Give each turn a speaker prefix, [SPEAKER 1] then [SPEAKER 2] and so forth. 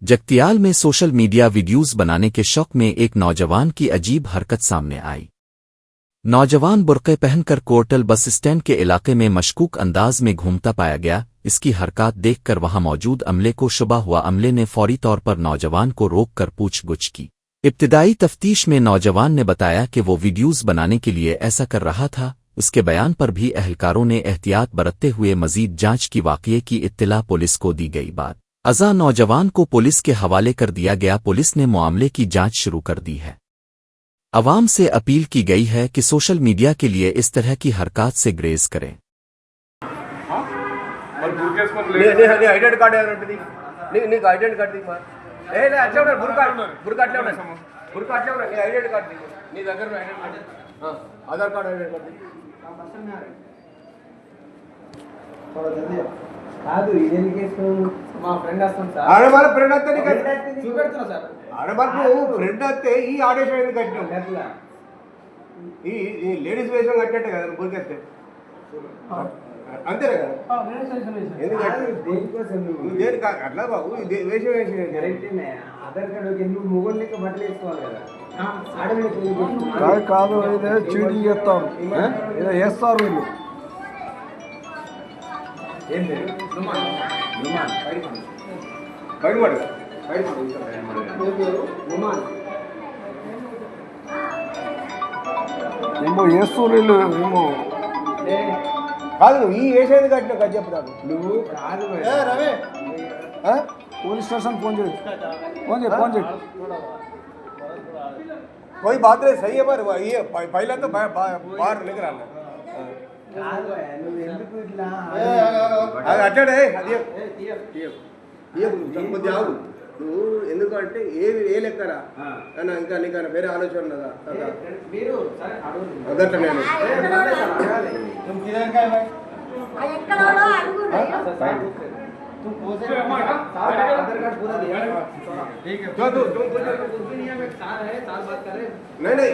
[SPEAKER 1] जगतियाल में social media videos बनाने के शौक में एक नौजवान की अजीब हरकत सामने आई। नौजवान बुर्क़े पहनकर कोर्टल बस स्टैंड के इलाके में मशकूक अंदाज में घूमता पाया गया। इसकी हरकत देखकर वहां मौजूद अमले को शुबा हुआ। अमले ने फौरी तौर पर नौजवान को रोककर पूछगुछ की। इब्तिदाई तफ्तीश में नौजवान ने बताया कि वो वीडियोस बनाने के लिए ऐसा कर रहा था। उसके बयान पर भी अहलकारों ने एहतियात बरतते हुए मजीद जांच की वाक़ये की इत्तला पुलिस को दी गई। बाद अज़ा नौजवान को पुलिस के हवाले कर दिया गया। पुलिस ने मामले की जांच शुरू कर दी है। अवाम से अपील की गई है कि सोशल मीडिया के लिए इस तरह की हरकत से ग्रेज करें।
[SPEAKER 2] ఐడెంటి కార్డు ఎవరంటుంది నీకు ఐడెంటి కార్డు అట్లే ఉన్నారు బుర్కా అట్లే ఉన్నాయి బుర్కా అట్లే ఉన్నాయి నీ ఐడెంటి కార్డు నీ దగ్గర ఐడెంటి కార్డు ఆధార్ కార్డు ఐడెంటి కార్డు
[SPEAKER 3] కాదు ఇదేం కేసు మా ఫ్రెండ్ వస్తాం సార్
[SPEAKER 2] ఆడవాళ్ళ ఫ్రెండ్ వస్తే
[SPEAKER 3] చూపెడుతున్నా సార్
[SPEAKER 2] ఆడవాళ్ళు ఫ్రెండ్ వస్తే ఈ ఆడేషన్ ఎందుకు కట్టినాం ఈ లేడీస్ వేషం కట్టినట్టే కదా బుర్కెత్తే అంతేనే కదా ఎందుకు అట్లా బాబు వేషం వేసి
[SPEAKER 3] ఆధార్ కార్డు ఎందుకు మొగోళ్ళు లెక్క బట్టలు వేసుకోవాలి కదా
[SPEAKER 4] కాదు ఇదే చీటింగ్ చేస్తారు ఏదో వేస్తారు వీళ్ళు
[SPEAKER 2] ఏం
[SPEAKER 4] ఏమో వేస్తారు వీళ్ళు ఏమో
[SPEAKER 2] కాదు ఈ వేసేది కట్టిన కదా చెప్తాను
[SPEAKER 3] నువ్వు కాదు
[SPEAKER 4] రవి పోలీస్ స్టేషన్ ఫోన్ చేయి ఫోన్ చేయి
[SPEAKER 2] कोई बात नहीं सही है पर ये पहले तो बाहर लेकर आना
[SPEAKER 3] నువ్వు ఎందుకు ఇట్లా
[SPEAKER 2] అట్టాడే అది కొద్దిగా ఆగు నువ్వు ఎందుకంటే ఏ లెక్కరా ఇంకా నీకు వేరే ఆలోచన ఉన్నదా
[SPEAKER 3] మీరు
[SPEAKER 2] అదట్లా నేను
[SPEAKER 3] तुम आधार कार्ड पूरा दिया
[SPEAKER 2] नहीं नहीं